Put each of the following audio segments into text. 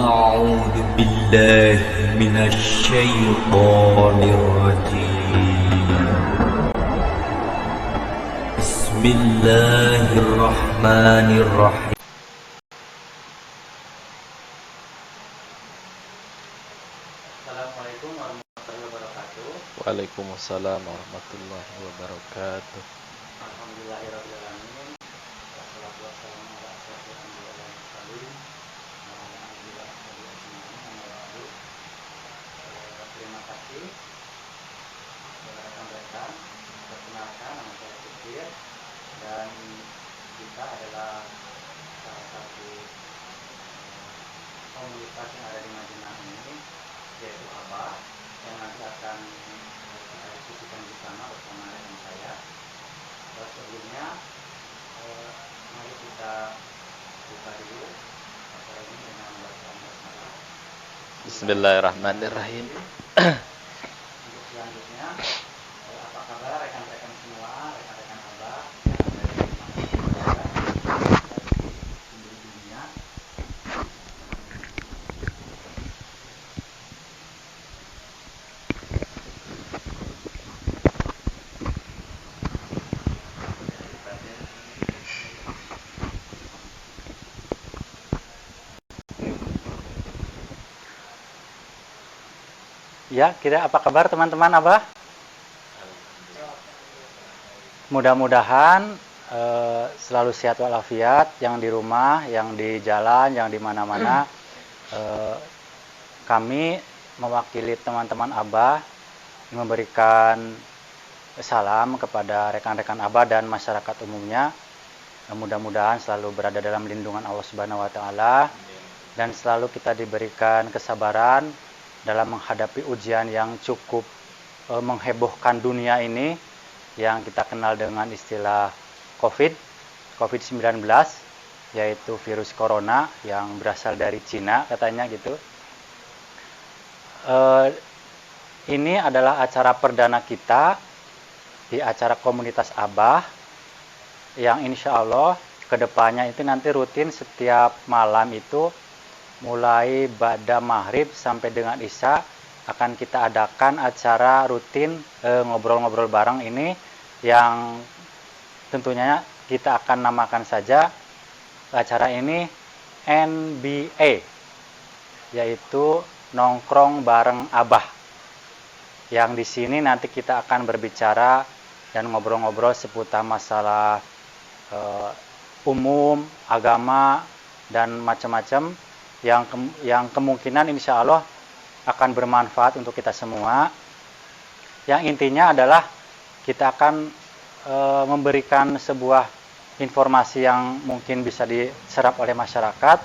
أعوذ بالله من الشيطان الرجيم. بسم الله الرحمن الرحيم. Assalamualaikum warahmatullahi wabarakatuh. Waalaikumsalam warahmatullahi wabarakatuh. Alhamdulillahirabbil alamin. Wassalatu wassalamu ala asyrofil anbiya'i wal mursalin. Alhamdulillah terima kasih rekan-rekan. Perkenalkan, nama saya Fikir dan kita adalah salah satu komunitas yang ada di Madinah ini, yaitu Abah, yang nanti akan kita diskusikan bersama rekan saya. Sebelumnya mari kita buka dulu acara ini dengan bacaan basmalah. Bismillahirrahmanirrahim. Untuk selanjutnya, apa kabar rekan-rekan semua, rekan-rekan Abah yang ada di dunia. Ya, kira apa kabar teman-teman Abah? Mudah-mudahan selalu sehat walafiat, yang di rumah, yang di jalan, yang di mana-mana. Kami mewakili teman-teman Abah memberikan salam kepada rekan-rekan Abah dan masyarakat umumnya. Mudah-mudahan selalu berada dalam lindungan Allah Subhanahu wa taala dan selalu kita diberikan kesabaran dalam menghadapi ujian yang cukup menghebohkan dunia ini, yang kita kenal dengan istilah COVID-19, yaitu virus corona yang berasal dari Cina katanya gitu. Ini adalah acara perdana kita di acara komunitas Abah, yang insya Allah kedepannya itu nanti rutin setiap malam itu mulai ba'da maghrib sampai dengan isya akan kita adakan acara rutin ngobrol-ngobrol bareng ini, yang tentunya kita akan namakan saja acara ini NBA, yaitu nongkrong bareng Abah, yang di sini nanti kita akan berbicara dan ngobrol-ngobrol seputar masalah umum, agama, dan macam-macam yang kemungkinan insya Allah akan bermanfaat untuk kita semua. Yang intinya adalah kita akan memberikan sebuah informasi yang mungkin bisa diserap oleh masyarakat,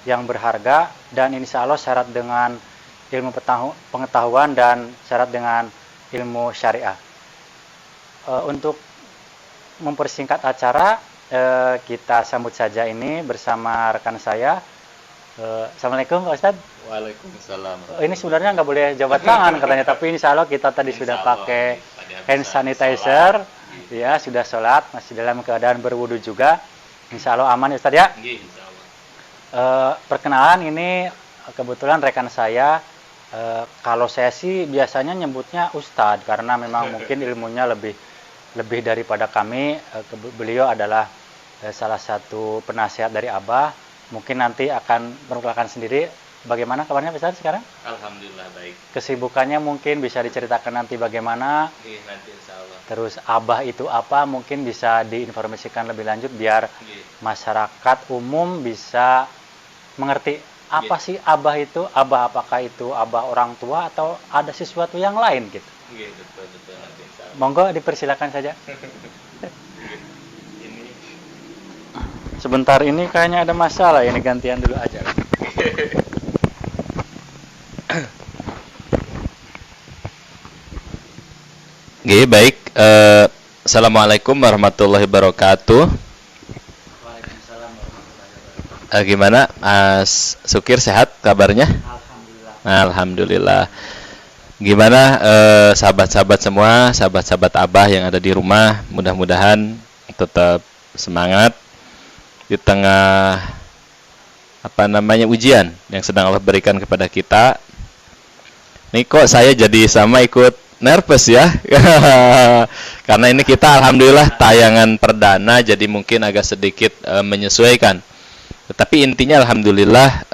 yang berharga, dan insya Allah syarat dengan ilmu pengetahuan dan syarat dengan ilmu syariah. Untuk mempersingkat acara, kita sambut saja ini bersama rekan saya. Assalamualaikum Pak Ustadz. Waalaikumsalam. Ini sebenarnya nggak boleh jabat tangan katanya, tapi insya Allah kita tadi sudah pakai hand sanitizer, ya sudah sholat, masih dalam keadaan berwudu juga. Insya Allah aman ya Ustadz ya. Perkenalan, ini kebetulan rekan saya. Kalau saya sih biasanya nyebutnya Ustadz karena memang mungkin ilmunya lebih daripada kami. Beliau adalah salah satu penasihat dari Abah. Mungkin nanti akan memperkenalkan sendiri. Bagaimana kabarnya Pak Ustadz sekarang? Alhamdulillah baik. Kesibukannya mungkin bisa diceritakan nanti bagaimana. Nanti insya Allah. Terus Abah itu apa, mungkin bisa diinformasikan lebih lanjut biar masyarakat umum bisa mengerti apa sih Abah itu. Abah apakah itu Abah orang tua atau ada sesuatu yang lain gitu. Betul nanti insya Allah. Monggo dipersilakan saja. Sebentar ini kayaknya ada masalah, ini gantian dulu aja. Baik. Assalamualaikum warahmatullahi wabarakatuh. Waalaikumsalam warahmatullahi wabarakatuh. Gimana Mas Sukir, sehat kabarnya? Alhamdulillah. Alhamdulillah. Gimana sahabat-sahabat semua, sahabat-sahabat Abah yang ada di rumah, mudah-mudahan tetap semangat di tengah ujian yang sedang Allah berikan kepada kita. Nih kok saya jadi sama ikut nervous ya. Karena ini kita alhamdulillah tayangan perdana, jadi mungkin agak sedikit menyesuaikan. Tetapi intinya alhamdulillah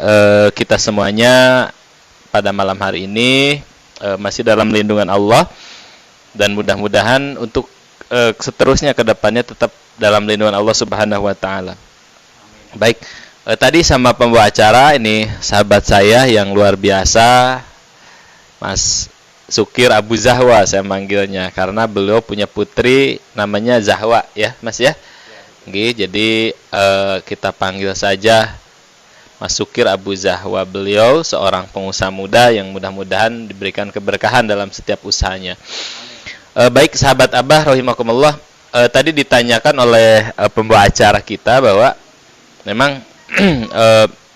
kita semuanya pada malam hari ini masih dalam lindungan Allah, dan mudah-mudahan untuk seterusnya ke depannya tetap dalam lindungan Allah Subhanahu wa taala. Baik, tadi sama pembawa acara ini sahabat saya yang luar biasa, Mas Sukir Abu Zahwa saya manggilnya, karena beliau punya putri namanya Zahwa ya Mas ya. Jadi kita panggil saja Mas Sukir Abu Zahwa. Beliau seorang pengusaha muda yang mudah-mudahan diberikan keberkahan dalam setiap usahanya. Baik sahabat Abah rahimakumullah, tadi ditanyakan oleh pembawa acara kita bahwa memang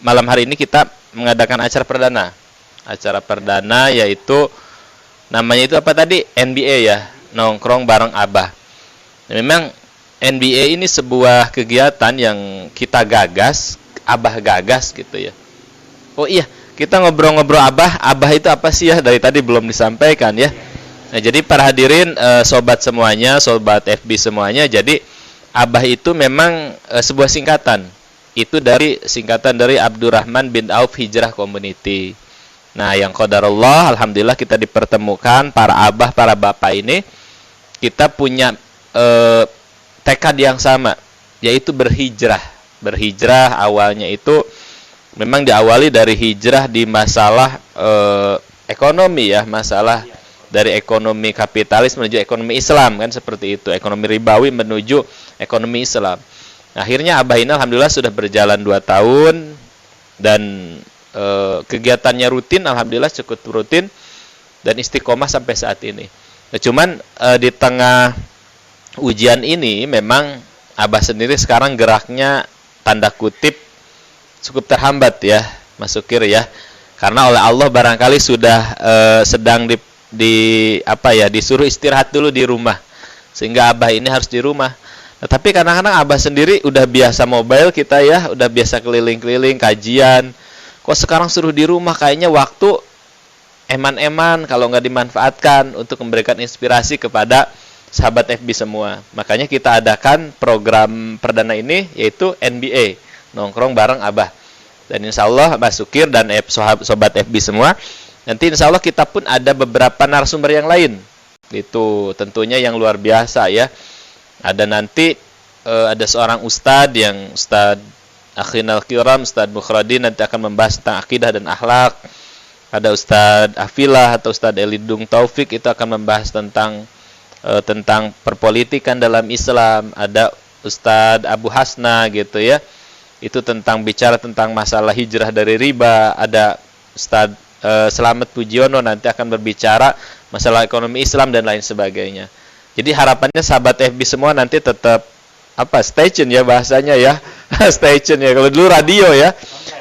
malam hari ini kita mengadakan acara perdana. Acara perdana yaitu namanya itu apa tadi? NBA ya, nongkrong bareng Abah. Memang NBA ini sebuah kegiatan yang kita gagas, Abah gagas gitu ya. Oh iya, kita ngobrol-ngobrol Abah itu apa sih ya? Dari tadi belum disampaikan ya. Nah, jadi para hadirin, sobat semuanya, sobat FB semuanya, jadi Abah itu memang sebuah singkatan. Itu dari singkatan dari Abdurrahman bin Auf Hijrah Community. Nah, yang qadarullah, alhamdulillah kita dipertemukan para abah, para bapak ini, kita punya tekad yang sama, yaitu berhijrah. Berhijrah awalnya itu memang diawali dari hijrah di masalah ekonomi ya, masalah dari ekonomi kapitalis menuju ekonomi Islam kan, seperti itu, ekonomi ribawi menuju ekonomi Islam. Akhirnya Abah ini alhamdulillah sudah berjalan 2 tahun dan kegiatannya rutin, alhamdulillah cukup rutin dan istiqomah sampai saat ini. Nah, cuman di tengah ujian ini memang Abah sendiri sekarang geraknya tanda kutip cukup terhambat ya, Mas Sukir ya. Karena oleh Allah barangkali sudah sedang disuruh istirahat dulu di rumah. Sehingga Abah ini harus di rumah. Nah, tapi kadang-kadang Abah sendiri udah biasa mobile kita ya, udah biasa keliling-keliling kajian. Kok sekarang suruh di rumah, kayaknya waktu eman-eman kalau nggak dimanfaatkan untuk memberikan inspirasi kepada sahabat FB semua. Makanya kita adakan program perdana ini yaitu NBA, nongkrong bareng Abah. Dan insya Allah Mas Sukir dan sobat FB semua, nanti insya Allah kita pun ada beberapa narasumber yang lain. Itu tentunya yang luar biasa ya. Ada nanti ada seorang ustadz yang Ustadz Akhinal Kiram, Ustadz Mukhradin, nanti akan membahas tentang akidah dan akhlak. Ada Ustadz Afilah atau Ustadz Elidung Taufik, itu akan membahas tentang perpolitikan dalam Islam. Ada Ustadz Abu Hasna gitu ya, itu bicara tentang masalah hijrah dari riba. Ada Ustadz Selamat Pujiono nanti akan berbicara masalah ekonomi Islam dan lain sebagainya. Jadi harapannya sahabat FB semua nanti tetap stay tune ya bahasanya ya. Stay tune ya. Kalau dulu radio ya.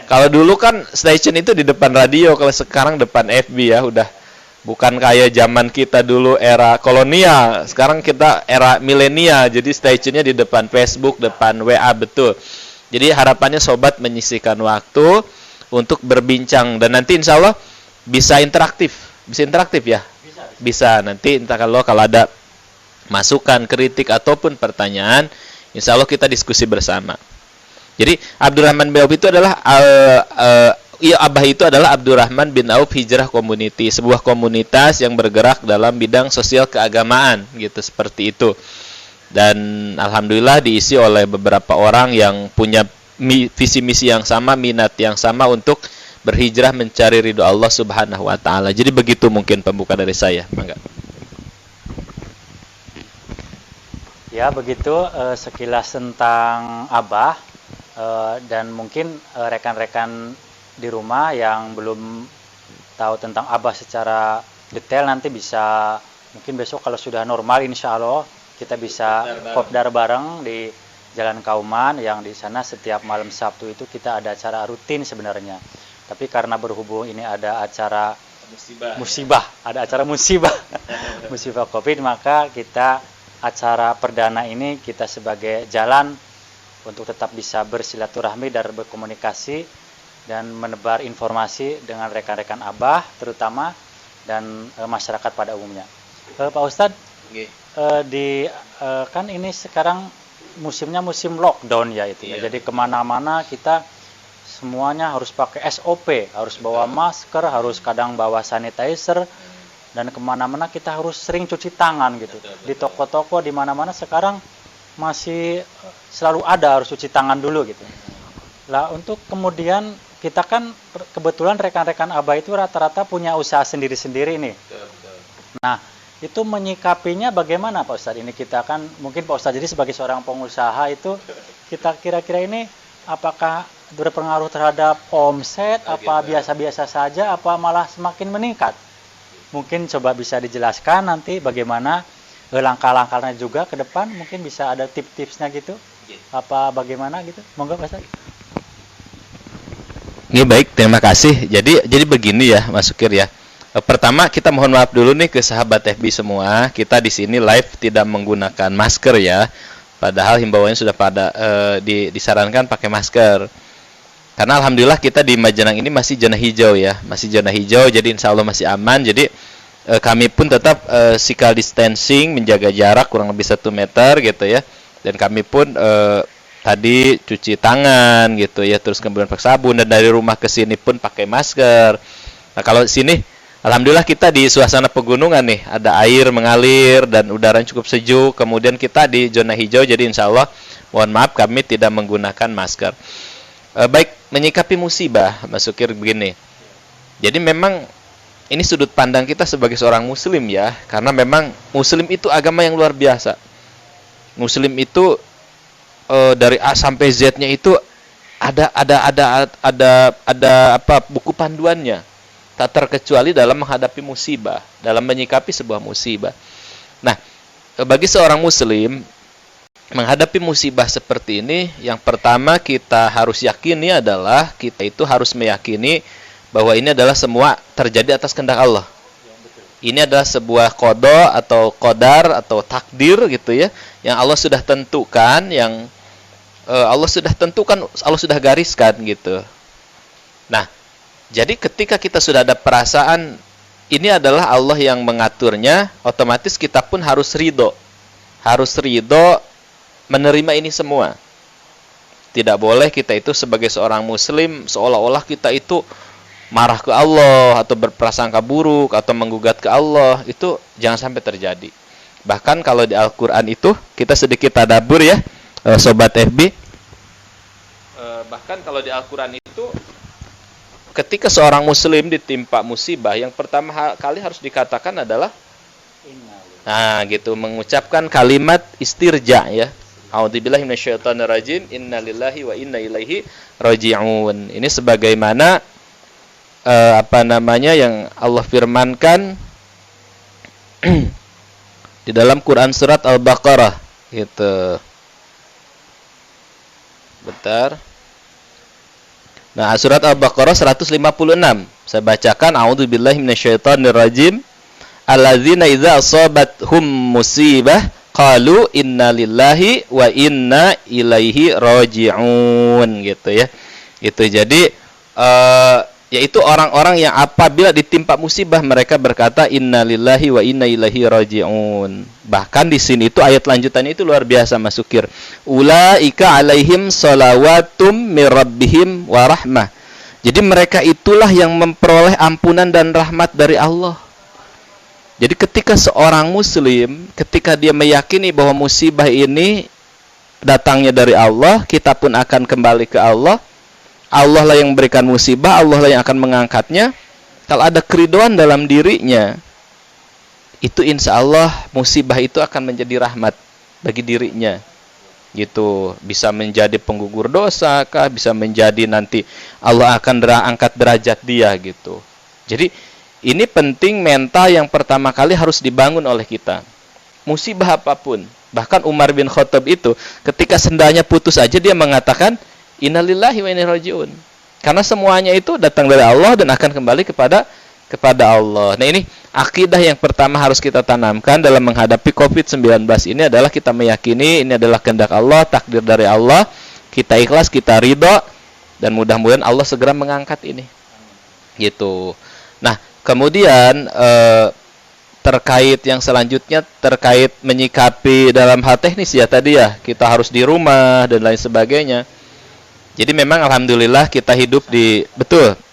Kalau dulu kan stay tune itu di depan radio, kalau sekarang depan FB ya, udah bukan kayak zaman kita dulu era kolonial. Sekarang kita era milenial. Jadi stay tune-nya di depan Facebook, depan WA betul. Jadi harapannya sobat menyisihkan waktu untuk berbincang dan nanti insya Allah bisa interaktif. Bisa interaktif ya? Bisa. Nanti entah kalau ada masukan, kritik ataupun pertanyaan, insya Allah kita diskusi bersama. Jadi Abdurrahman bin Auf itu adalah Abah itu adalah Abdurrahman bin Auf Hijrah Community, sebuah komunitas yang bergerak dalam bidang sosial keagamaan gitu, seperti itu. Dan alhamdulillah diisi oleh beberapa orang yang punya visi misi yang sama, minat yang sama untuk berhijrah mencari ridho Allah Subhanahu wa taala. Jadi begitu mungkin pembuka dari saya. Mangga. Ya, begitu sekilas tentang Abah, dan mungkin rekan-rekan di rumah yang belum tahu tentang Abah secara detail nanti bisa, mungkin besok kalau sudah normal insya Allah kita bisa kopdar bareng di Jalan Kauman, yang di sana setiap malam Sabtu itu kita ada acara rutin sebenarnya. Tapi karena berhubung ini ada acara musibah, ada acara musibah Covid, maka kita acara perdana ini kita sebagai jalan untuk tetap bisa bersilaturahmi dan berkomunikasi dan menebar informasi dengan rekan-rekan Abah terutama dan masyarakat pada umumnya. Pak Ustadz, kan ini sekarang musimnya musim lockdown ya itu ya. Jadi kemana-mana kita semuanya harus pakai SOP, harus bawa masker, harus kadang bawa sanitizer, dan kemana-mana kita harus sering cuci tangan gitu. Di toko-toko di mana-mana sekarang masih selalu ada harus cuci tangan dulu gitu. Lah untuk kemudian kita kan kebetulan rekan-rekan Abah itu rata-rata punya usaha sendiri-sendiri nih. Nah, itu menyikapinya bagaimana Pak Ustadz? Ini kita kan mungkin Pak Ustadz jadi sebagai seorang pengusaha itu kita kira-kira ini apakah berpengaruh terhadap omset, apa biasa-biasa saja, apa malah semakin meningkat? Mungkin coba bisa dijelaskan nanti bagaimana langkah-langkahnya juga ke depan, mungkin bisa ada tips-tipsnya gitu, apa bagaimana gitu? Monggo Pak Ustadz. Ini baik, terima kasih. Jadi begini ya, Mas Sukir ya. Pertama kita mohon maaf dulu nih ke sahabat FB semua. Kita di sini live tidak menggunakan masker ya. Padahal himbauannya sudah pada disarankan pakai masker. Karena alhamdulillah kita di Majenang ini masih zona hijau ya, masih zona hijau. Jadi insya Allah masih aman. Jadi kami pun tetap physical distancing, menjaga jarak kurang lebih 1 meter gitu ya. Dan kami pun tadi cuci tangan gitu ya, terus kemudian pakai sabun, dan dari rumah ke sini pun pakai masker. Nah kalau sini alhamdulillah kita di suasana pegunungan nih, ada air mengalir dan udaranya cukup sejuk. Kemudian kita di zona hijau, jadi insya Allah mohon maaf kami tidak menggunakan masker. Baik, menyikapi musibah, Mas Sukir begini. Jadi memang ini sudut pandang kita sebagai seorang muslim ya, karena memang muslim itu agama yang luar biasa. Muslim itu dari A sampai Z-nya itu ada apa buku panduannya. Tak terkecuali dalam menghadapi musibah, dalam menyikapi sebuah musibah. Nah, bagi seorang muslim menghadapi musibah seperti ini, yang pertama kita harus yakini adalah kita itu harus meyakini bahwa ini adalah semua terjadi atas kehendak Allah. Ini adalah sebuah qada atau qadar atau takdir gitu ya, yang Allah sudah tentukan, yang Allah sudah tentukan, Allah sudah gariskan gitu. Nah, jadi ketika kita sudah ada perasaan ini adalah Allah yang mengaturnya, otomatis kita pun harus ridho. Harus ridho menerima ini semua. Tidak boleh kita itu sebagai seorang muslim seolah-olah kita itu marah ke Allah atau berprasangka buruk atau menggugat ke Allah. Itu jangan sampai terjadi. Bahkan kalau di Al-Quran itu kita sedikit tadabbur ya, Sobat FB. Bahkan kalau di Al-Quran itu ketika seorang muslim ditimpa musibah, yang pertama kali harus dikatakan adalah gitu, mengucapkan kalimat istirja ya. A'udzubillahi minasyaitonirrajim, innalillahi wa inna ilaihi raji'un. Ini sebagaimana yang Allah firmankan di dalam Quran surat Al-Baqarah gitu. Bentar. Nah, surat Al-Baqarah 156. Saya bacakan, a'udzubillahi minasyaitonirrajim. Alladzina idza asabathum musibah qalu innalillahi wa inna ilaihi raji'un gitu ya. Gitu. Jadi yaitu orang-orang yang apabila ditimpa musibah mereka berkata innalillahi wa inna ilaihi raji'un. Bahkan di sini itu ayat lanjutannya itu luar biasa Mas Sukir. Ulaika alaihim shalawatum mir rabbihim wa rahmah. Jadi mereka itulah yang memperoleh ampunan dan rahmat dari Allah. Jadi ketika seorang muslim, ketika dia meyakini bahwa musibah ini datangnya dari Allah, kita pun akan kembali ke Allah. Allah lah yang memberikan musibah, Allah lah yang akan mengangkatnya. Kalau ada keriduan dalam dirinya, itu insya Allah musibah itu akan menjadi rahmat bagi dirinya. Gitu, bisa menjadi penggugur dosa kah, bisa menjadi nanti Allah akan angkat derajat dia gitu. Jadi ini penting, mental yang pertama kali harus dibangun oleh kita. Musibah apapun, bahkan Umar bin Khattab itu ketika sendalnya putus aja dia mengatakan innalillahi wa inna ilaihi raji'un. Karena semuanya itu datang dari Allah dan akan kembali kepada Allah. Nah, ini akidah yang pertama harus kita tanamkan dalam menghadapi COVID-19 ini adalah kita meyakini ini adalah kehendak Allah, takdir dari Allah. Kita ikhlas, kita ridho Dan mudah-mudahan Allah segera mengangkat ini. Gitu. Nah, kemudian terkait yang selanjutnya terkait menyikapi dalam hal teknis ya tadi ya, kita harus di rumah dan lain sebagainya. Jadi memang alhamdulillah kita hidup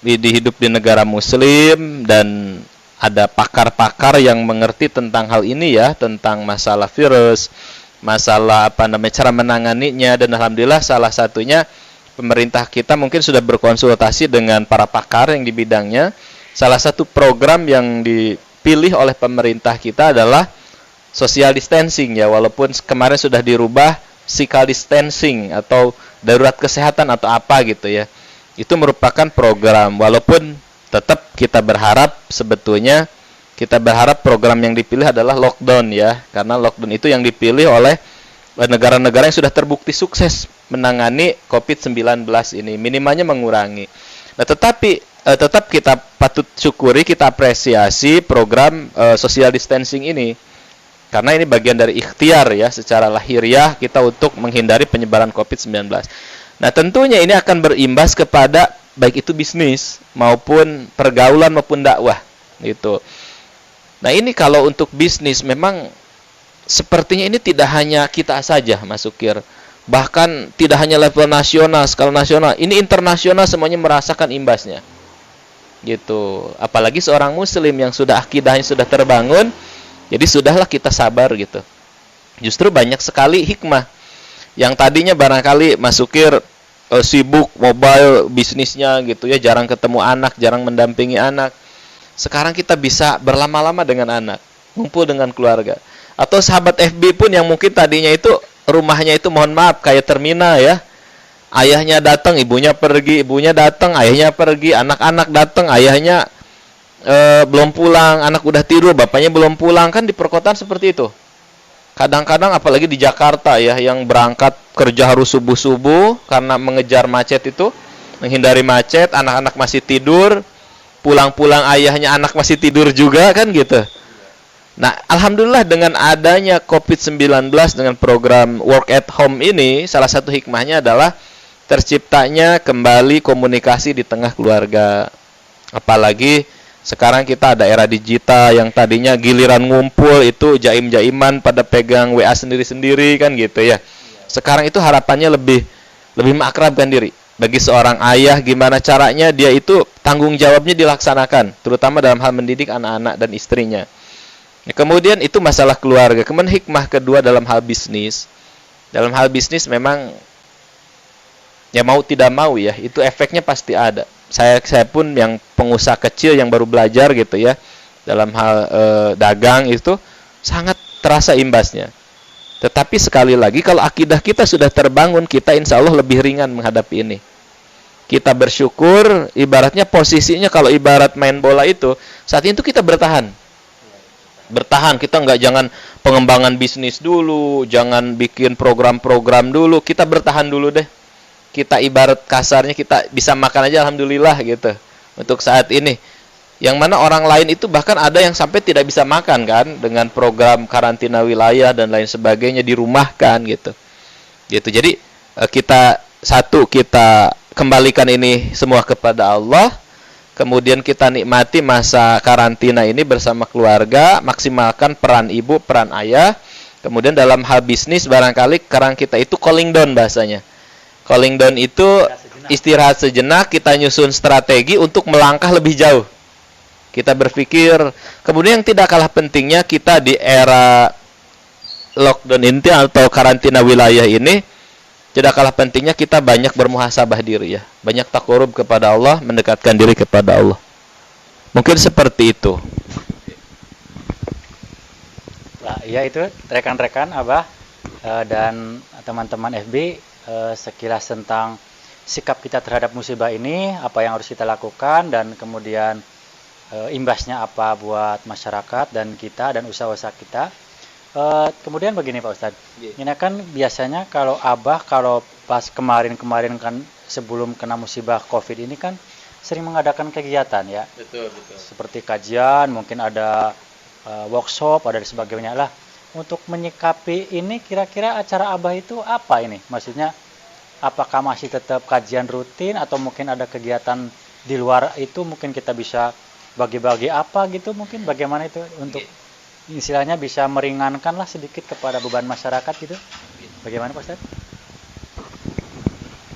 hidup di negara muslim dan ada pakar-pakar yang mengerti tentang hal ini ya, tentang masalah virus, masalah cara menanganinya, dan alhamdulillah salah satunya pemerintah kita mungkin sudah berkonsultasi dengan para pakar yang di bidangnya. Salah satu program yang dipilih oleh pemerintah kita adalah social distancing ya, walaupun kemarin sudah dirubah physical distancing atau darurat kesehatan atau apa gitu ya. Itu merupakan program, walaupun tetap kita berharap program yang dipilih adalah lockdown ya, karena lockdown itu yang dipilih oleh negara-negara yang sudah terbukti sukses menangani COVID-19 ini, minimalnya mengurangi. Nah, tetapi tetap kita patut syukuri, kita apresiasi program social distancing ini, karena ini bagian dari ikhtiar ya, secara lahiriah kita untuk menghindari penyebaran COVID-19. Nah, tentunya ini akan berimbas kepada baik itu bisnis maupun pergaulan maupun dakwah gitu. Nah, ini kalau untuk bisnis memang sepertinya ini tidak hanya kita saja, Mas Sukir. Bahkan tidak hanya level nasional, skala nasional, ini internasional semuanya merasakan imbasnya. Gitu. Apalagi seorang muslim yang sudah akidahnya sudah terbangun, jadi sudahlah kita sabar gitu. Justru banyak sekali hikmah. Yang tadinya barangkali Mas Sukir sibuk mobile bisnisnya gitu ya, jarang ketemu anak, jarang mendampingi anak. Sekarang kita bisa berlama-lama dengan anak, ngumpul dengan keluarga. Atau sahabat FB pun yang mungkin tadinya itu rumahnya itu mohon maaf kayak terminal ya. Ayahnya datang, ibunya pergi, ibunya datang, ayahnya pergi, anak-anak datang, ayahnya belum pulang, anak udah tidur, bapaknya belum pulang, kan di perkotaan seperti itu. Kadang-kadang apalagi di Jakarta ya, yang berangkat kerja harus subuh-subuh karena mengejar macet itu, menghindari macet, anak-anak masih tidur, pulang-pulang ayahnya anak masih tidur juga kan gitu. Nah, alhamdulillah dengan adanya COVID-19 dengan program work at home ini, salah satu hikmahnya adalah terciptanya kembali komunikasi di tengah keluarga. Apalagi sekarang kita ada era digital yang tadinya giliran ngumpul itu jaim-jaiman pada pegang WA sendiri-sendiri kan gitu ya. Sekarang itu harapannya lebih mengakrabkan diri. Bagi seorang ayah gimana caranya dia itu tanggung jawabnya dilaksanakan, terutama dalam hal mendidik anak-anak dan istrinya. Nah, kemudian itu masalah keluarga. Kemudian hikmah kedua dalam hal bisnis. Dalam hal bisnis memang ya mau tidak mau ya, itu efeknya pasti ada. Saya pun yang pengusaha kecil yang baru belajar gitu ya, dalam hal dagang itu sangat terasa imbasnya. Tetapi sekali lagi kalau akidah kita sudah terbangun, kita insya Allah lebih ringan menghadapi ini. Kita bersyukur, ibaratnya posisinya kalau ibarat main bola itu, saat itu kita bertahan. Bertahan, kita jangan pengembangan bisnis dulu, jangan bikin program-program dulu, kita bertahan dulu deh. Kita ibarat kasarnya kita bisa makan aja alhamdulillah gitu untuk saat ini. Yang mana orang lain itu bahkan ada yang sampai tidak bisa makan kan, dengan program karantina wilayah dan lain sebagainya, dirumahkan gitu. Jadi kita kembalikan ini semua kepada Allah. Kemudian kita nikmati masa karantina ini bersama keluarga, maksimalkan peran ibu, peran ayah. Kemudian dalam hal bisnis barangkali sekarang kita itu calling down bahasanya. Calling down itu istirahat sejenak, kita nyusun strategi untuk melangkah lebih jauh. Kita berpikir, kemudian yang tidak kalah pentingnya kita di era lockdown ini atau karantina wilayah ini, tidak kalah pentingnya kita banyak bermuhasabah diri ya. Banyak takarub kepada Allah, mendekatkan diri kepada Allah. Mungkin seperti itu. Nah, ya itu rekan-rekan Abah dan teman-teman FB, sekilas tentang sikap kita terhadap musibah ini, apa yang harus kita lakukan, dan kemudian imbasnya apa buat masyarakat dan kita dan usaha-usaha kita. Kemudian begini Pak Ustadz, ini kan biasanya kalau Abah kalau pas kemarin kan sebelum kena musibah COVID ini kan sering mengadakan kegiatan ya. Betul. Seperti kajian, mungkin ada workshop, ada sebagainya lah. Untuk menyikapi ini kira-kira acara Abah itu apa ini? Maksudnya apakah masih tetap kajian rutin atau mungkin ada kegiatan di luar itu, mungkin kita bisa bagi-bagi apa gitu, mungkin bagaimana itu untuk istilahnya bisa meringankan lah sedikit kepada beban masyarakat gitu. Bagaimana Pak Ustaz?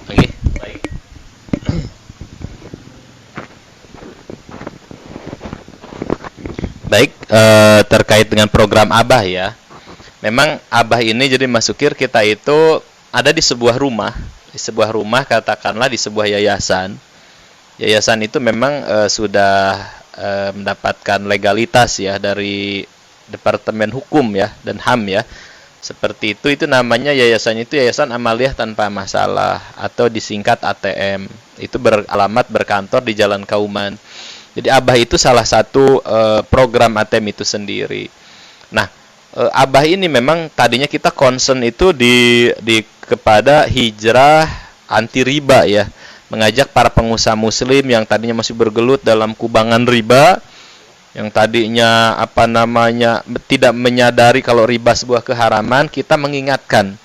Oke, baik. Baik, terkait dengan program Abah ya. Memang Abah ini jadi Mas Sukir, kita itu ada di sebuah rumah. Di sebuah rumah, katakanlah di sebuah yayasan. Yayasan itu memang sudah mendapatkan legalitas ya dari Departemen Hukum ya dan HAM ya. Seperti itu namanya yayasannya itu Yayasan Amaliyah Tanpa Masalah atau disingkat ATM. Itu beralamat berkantor di Jalan Kauman. Jadi Abah itu salah satu program ATM itu sendiri. Nah, Abah ini memang tadinya kita concern itu di kepada hijrah anti riba ya. Mengajak para pengusaha muslim yang tadinya masih bergelut dalam kubangan riba, yang tadinya tidak menyadari kalau riba sebuah keharaman, kita mengingatkan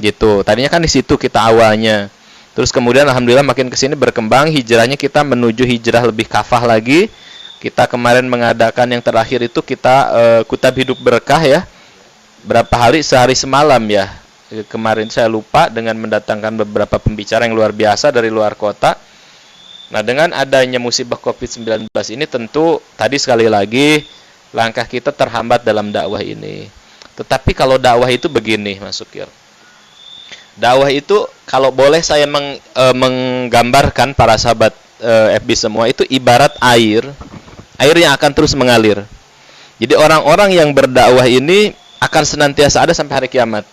gitu. Tadinya kan di situ kita awalnya, terus kemudian alhamdulillah makin kesini berkembang, hijrahnya kita menuju hijrah lebih kafah lagi. Kita kemarin mengadakan yang terakhir itu kita Kutab Hidup Berkah ya, berapa hari, sehari semalam ya, kemarin saya lupa, dengan mendatangkan beberapa pembicara yang luar biasa dari luar kota. Nah, dengan adanya musibah COVID-19 ini tentu tadi sekali lagi langkah kita terhambat dalam dakwah ini. Tetapi kalau dakwah itu begini, Mas Sukir. Dakwah itu kalau boleh saya menggambarkan para sahabat FB semua, itu ibarat air yang akan terus mengalir. Jadi orang-orang yang berdakwah ini akan senantiasa ada sampai hari kiamat.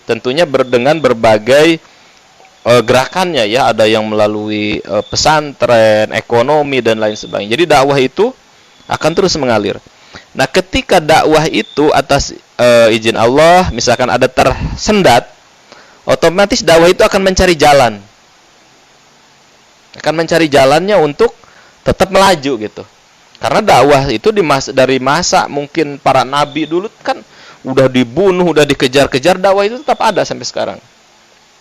Tentunya dengan berbagai gerakannya ya, ada yang melalui pesantren, ekonomi dan lain sebagainya. Jadi dakwah itu akan terus mengalir. Nah, ketika dakwah itu atas izin Allah misalkan ada tersendat, otomatis dakwah itu akan mencari jalan. Akan mencari jalannya untuk tetap melaju gitu. Karena dakwah itu dari masa mungkin para nabi dulu kan udah dibunuh, udah dikejar-kejar, dakwah itu tetap ada sampai sekarang.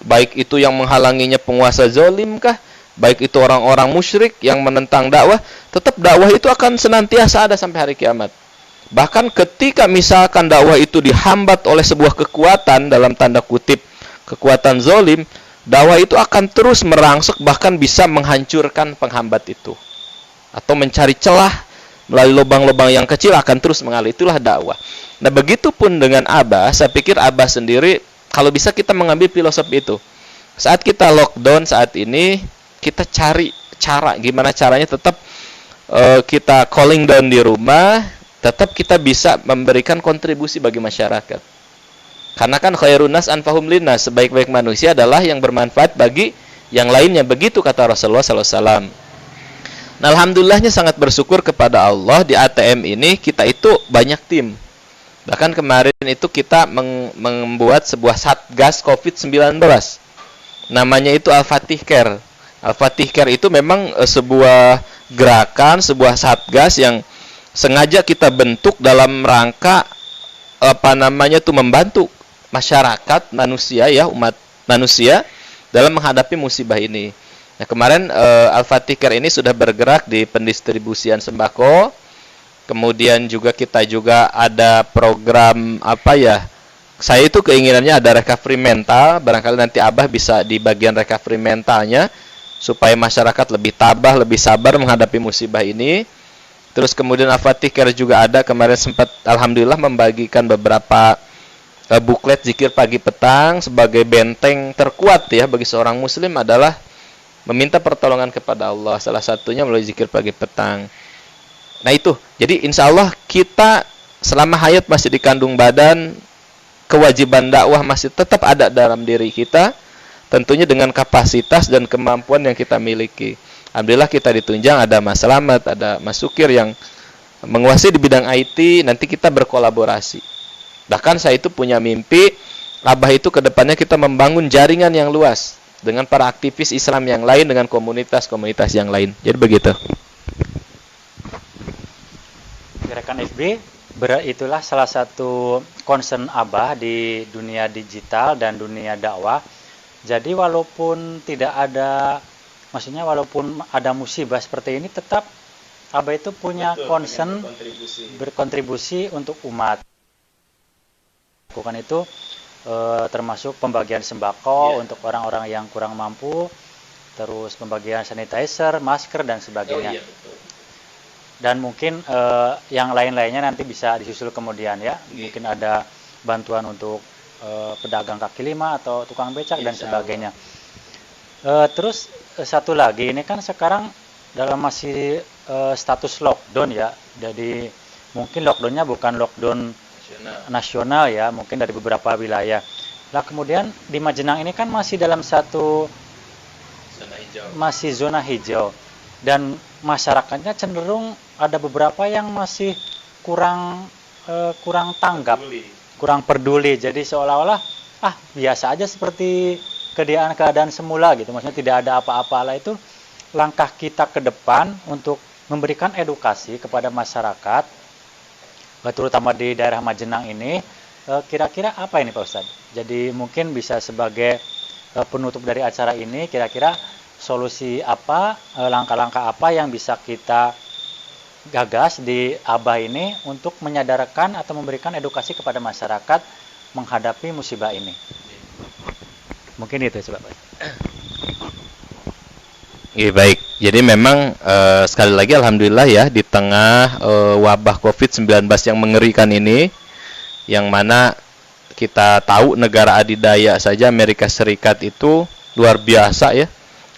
Baik itu yang menghalanginya penguasa zalim kah, baik itu orang-orang musyrik yang menentang dakwah, tetap dakwah itu akan senantiasa ada sampai hari kiamat. Bahkan ketika misalkan dakwah itu dihambat oleh sebuah kekuatan, dalam tanda kutip kekuatan zalim, dakwah itu akan terus merangsek, bahkan bisa menghancurkan penghambat itu. Atau mencari celah melalui lubang-lubang yang kecil akan terus mengalir. Itulah dakwah. Nah, begitupun dengan Abah, saya pikir Abah sendiri kalau bisa kita mengambil filosofi itu. Saat kita lockdown saat ini, kita cari cara gimana caranya tetap kita calling down di rumah, tetap kita bisa memberikan kontribusi bagi masyarakat. Karena kan khairun nas anfahum linnas, sebaik-baik manusia adalah yang bermanfaat bagi yang lainnya. Begitu kata Rasulullah SAW. Nah, alhamdulillahnya sangat bersyukur kepada Allah, di ATM ini kita itu banyak tim. Bahkan kemarin itu kita membuat sebuah satgas COVID-19. Namanya itu Al-Fatih Care. Al-Fatih Care itu memang sebuah gerakan, sebuah satgas yang sengaja kita bentuk dalam rangka membantu masyarakat manusia ya, umat manusia dalam menghadapi musibah ini. Nah, kemarin Al-Fatih Care ini sudah bergerak di pendistribusian sembako. Kemudian kita juga ada program saya itu keinginannya ada recovery mental. Barangkali nanti Abah bisa di bagian recovery mentalnya, supaya masyarakat lebih tabah, lebih sabar menghadapi musibah ini. Terus kemudian Al-Fatih Care juga ada, kemarin sempat alhamdulillah membagikan beberapa buklet zikir pagi petang. Sebagai benteng terkuat ya bagi seorang muslim adalah meminta pertolongan kepada Allah. Salah satunya melalui zikir pagi petang. Nah itu, jadi insya Allah kita selama hayat masih dikandung badan, kewajiban dakwah masih tetap ada dalam diri kita, tentunya dengan kapasitas dan kemampuan yang kita miliki. Alhamdulillah kita ditunjang, ada Mas Slamet, ada Mas Sukir yang menguasai di bidang IT, nanti kita berkolaborasi. Bahkan saya itu punya mimpi, Abah itu ke depannya kita membangun jaringan yang luas dengan para aktivis Islam yang lain, dengan komunitas-komunitas yang lain. Jadi begitu. Gerakan FB itulah salah satu concern Abah di dunia digital dan dunia dakwah. Jadi walaupun tidak ada, maksudnya walaupun ada musibah seperti ini, tetap Abah itu punya concern berkontribusi untuk umat. Lakukan itu termasuk pembagian sembako untuk orang-orang yang kurang mampu, terus pembagian sanitizer, masker dan sebagainya. Dan mungkin yang lain-lainnya nanti bisa disusul kemudian ya. Mungkin ada bantuan untuk pedagang kaki lima atau tukang becak dan sebagainya. Terus satu lagi, ini kan sekarang dalam masih status lockdown ya. Jadi mungkin lockdownnya bukan lockdown nasional ya, mungkin dari beberapa wilayah. Nah kemudian di Majenang ini kan masih dalam satu zona hijau dan masyarakatnya cenderung ada beberapa yang masih kurang tanggap, kurang peduli. Jadi seolah-olah biasa aja seperti keadaan semula gitu. Maksudnya tidak ada apa-apa lah. Itu langkah kita ke depan untuk memberikan edukasi kepada masyarakat, terutama di daerah Majenang ini. Kira-kira apa ini Pak Ustadz? Jadi mungkin bisa sebagai penutup dari acara ini, kira-kira solusi apa, langkah-langkah apa yang bisa kita gagas di Abah ini untuk menyadarkan atau memberikan edukasi kepada masyarakat menghadapi musibah ini. Mungkin itu coba Pak. Iya, baik. Jadi memang sekali lagi alhamdulillah ya, di tengah wabah COVID-19 yang mengerikan ini, yang mana kita tahu negara adidaya saja Amerika Serikat itu luar biasa ya,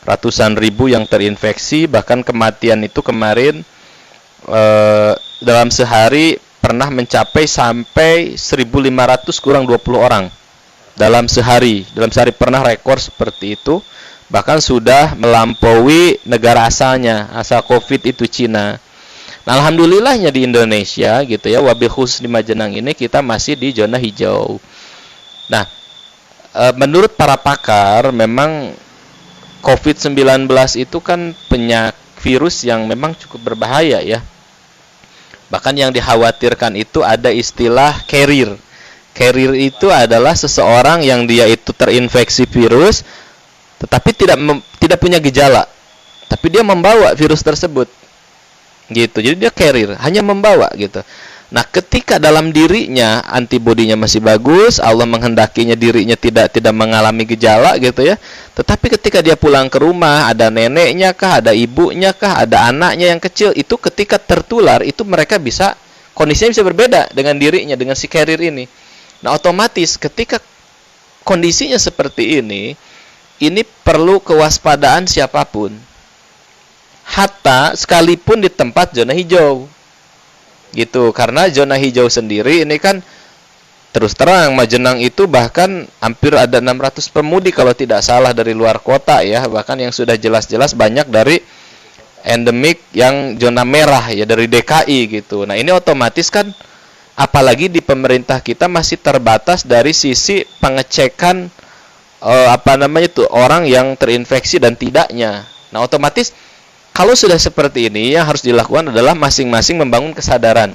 ratusan ribu yang terinfeksi, bahkan kematian itu kemarin dalam sehari pernah mencapai sampai 1.500 kurang 20 orang dalam sehari pernah rekor seperti itu. Bahkan sudah melampaui negara asalnya, asal COVID itu Cina. Nah, alhamdulillahnya di Indonesia gitu ya, wabil khusus di Majenang ini kita masih di zona hijau. Nah, menurut para pakar memang COVID-19 itu kan virus yang memang cukup berbahaya ya. Bahkan yang dikhawatirkan itu ada istilah carrier. Carrier itu adalah seseorang yang dia itu terinfeksi virus tetapi tidak punya gejala, tapi dia membawa virus tersebut gitu. Jadi dia carrier, hanya membawa gitu. Nah, ketika dalam dirinya antibodinya masih bagus, Allah menghendakinya dirinya tidak mengalami gejala gitu ya. Tetapi ketika dia pulang ke rumah, ada neneknya kah, ada ibunya kah, ada anaknya yang kecil, itu ketika tertular itu mereka kondisinya bisa berbeda dengan dirinya, dengan si carrier ini. Nah, otomatis ketika kondisinya seperti ini perlu kewaspadaan siapapun, hatta sekalipun di tempat zona hijau gitu. Karena zona hijau sendiri ini kan terus terang Majenang itu bahkan hampir ada 600 pemudik kalau tidak salah dari luar kota ya, bahkan yang sudah jelas-jelas banyak dari endemik yang zona merah ya, dari DKI gitu. Nah, ini otomatis kan apalagi di pemerintah kita masih terbatas dari sisi pengecekan orang yang terinfeksi dan tidaknya. Nah, otomatis kalau sudah seperti ini, yang harus dilakukan adalah masing-masing membangun kesadaran.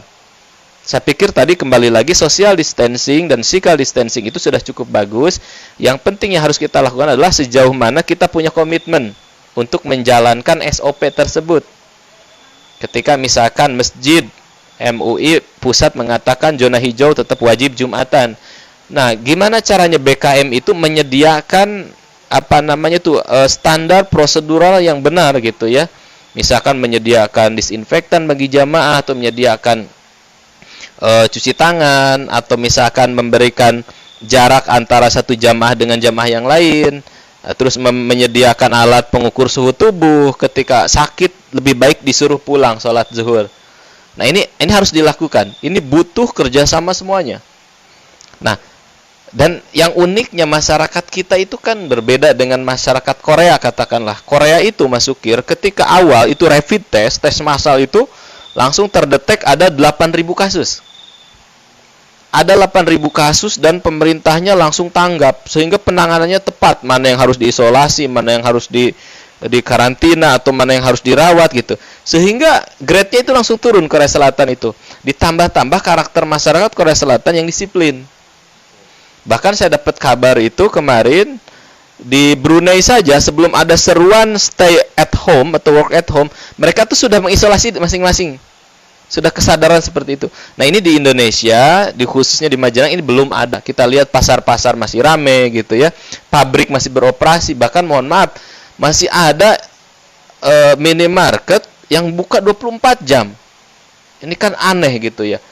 Saya pikir tadi kembali lagi social distancing dan physical distancing itu sudah cukup bagus. Yang penting yang harus kita lakukan adalah sejauh mana kita punya komitmen untuk menjalankan SOP tersebut. Ketika misalkan masjid MUI pusat mengatakan zona hijau tetap wajib Jumatan. Nah, gimana caranya BKM itu menyediakan standar prosedural yang benar gitu ya. Misalkan menyediakan disinfektan bagi jamaah, atau menyediakan cuci tangan, atau misalkan memberikan jarak antara satu jamaah dengan jamaah yang lain. Terus menyediakan alat pengukur suhu tubuh, ketika sakit lebih baik disuruh pulang sholat zuhur. Nah, ini harus dilakukan. Ini butuh kerjasama semuanya. Nah, dan yang uniknya masyarakat kita itu kan berbeda dengan masyarakat Korea, katakanlah. Korea itu Mas Sukir, ketika awal itu rapid test massal itu langsung terdetek ada 8.000 kasus. Ada 8.000 kasus dan pemerintahnya langsung tanggap sehingga penanganannya tepat, mana yang harus diisolasi, mana yang harus di karantina, atau mana yang harus dirawat gitu. Sehingga grade-nya itu langsung turun Korea Selatan itu. Ditambah-tambah karakter masyarakat Korea Selatan yang disiplin. Bahkan saya dapat kabar itu kemarin Di Brunei saja sebelum ada seruan stay at home atau work at home, mereka tuh sudah mengisolasi masing-masing. Sudah kesadaran seperti itu. Nah, ini di Indonesia, khususnya di Majalah ini belum ada. Kita lihat pasar-pasar masih rame gitu ya. Pabrik masih beroperasi, bahkan mohon maaf, masih ada minimarket yang buka 24 jam. Ini kan aneh gitu ya.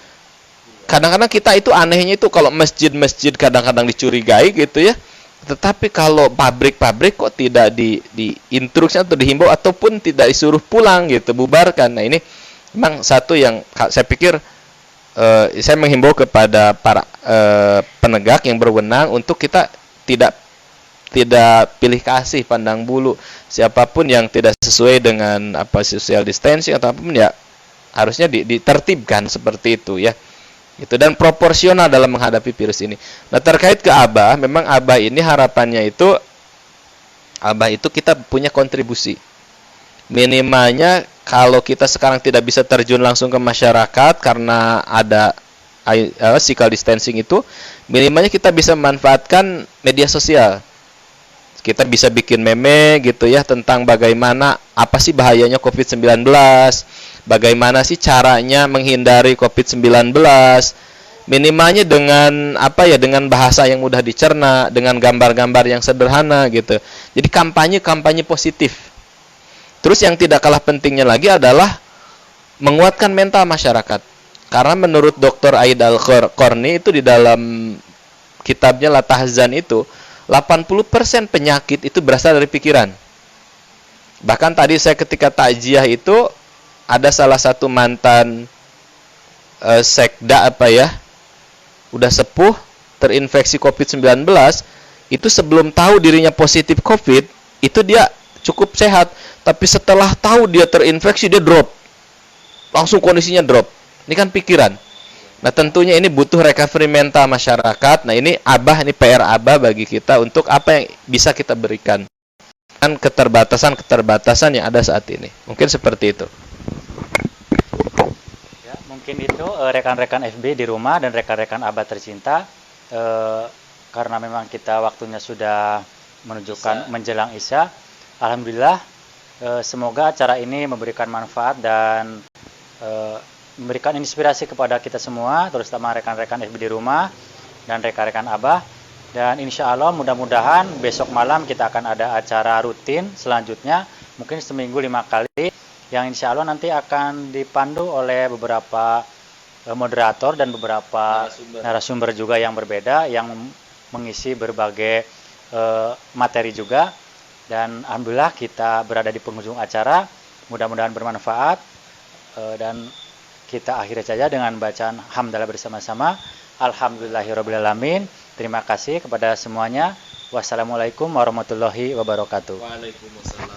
Kadang-kadang kita itu anehnya itu kalau masjid-masjid kadang-kadang dicurigai gitu ya. Tetapi kalau pabrik-pabrik kok tidak diinstruksi atau dihimbau ataupun tidak disuruh pulang gitu, bubarkan. Nah, ini memang satu yang saya pikir saya menghimbau kepada para penegak yang berwenang untuk kita tidak pilih kasih pandang bulu. Siapapun yang tidak sesuai dengan social distancing atau apapun ya harusnya ditertibkan seperti itu ya. Itu dan proporsional dalam menghadapi virus ini. Nah, terkait ke Abah, memang Abah ini harapannya itu Abah itu kita punya kontribusi. Minimalnya kalau kita sekarang tidak bisa terjun langsung ke masyarakat karena ada physical distancing itu, minimalnya kita bisa memanfaatkan media sosial. Kita bisa bikin meme gitu ya tentang bagaimana apa sih bahayanya COVID-19, bagaimana sih caranya menghindari COVID-19, minimalnya dengan dengan bahasa yang mudah dicerna, dengan gambar-gambar yang sederhana gitu. Jadi kampanye positif. Terus yang tidak kalah pentingnya lagi adalah menguatkan mental masyarakat. Karena menurut Dr. Aid Al-Qarni itu di dalam kitabnya La Tahzan itu 80% penyakit itu berasal dari pikiran. Bahkan tadi saya ketika takziah itu ada salah satu mantan sekda udah sepuh terinfeksi COVID-19, itu sebelum tahu dirinya positif COVID, itu dia cukup sehat, tapi setelah tahu dia terinfeksi dia drop. Langsung kondisinya drop. Ini kan pikiran. Nah, tentunya ini butuh recovery mental masyarakat. Nah, ini PR Abah bagi kita untuk apa yang bisa kita berikan. Dan keterbatasan yang ada saat ini. Mungkin seperti itu. Ya, mungkin itu rekan-rekan FB di rumah dan rekan-rekan Abah tercinta. Karena memang kita waktunya sudah menunjukkan menjelang Isya. Alhamdulillah, semoga acara ini memberikan manfaat dan memberikan inspirasi kepada kita semua, terutama rekan-rekan FB di rumah dan rekan-rekan Abah. Dan insya Allah mudah-mudahan besok malam kita akan ada acara rutin selanjutnya, mungkin seminggu 5 kali, yang insya Allah nanti akan dipandu oleh beberapa moderator dan beberapa narasumber juga yang berbeda, yang mengisi berbagai materi juga. Dan alhamdulillah kita berada di penghujung acara, mudah-mudahan bermanfaat, dan kita akhiri saja dengan bacaan hamdalah bersama-sama. Alhamdulillahirrabbilalamin. Terima kasih kepada semuanya. Wassalamualaikum warahmatullahi wabarakatuh. Waalaikumsalam.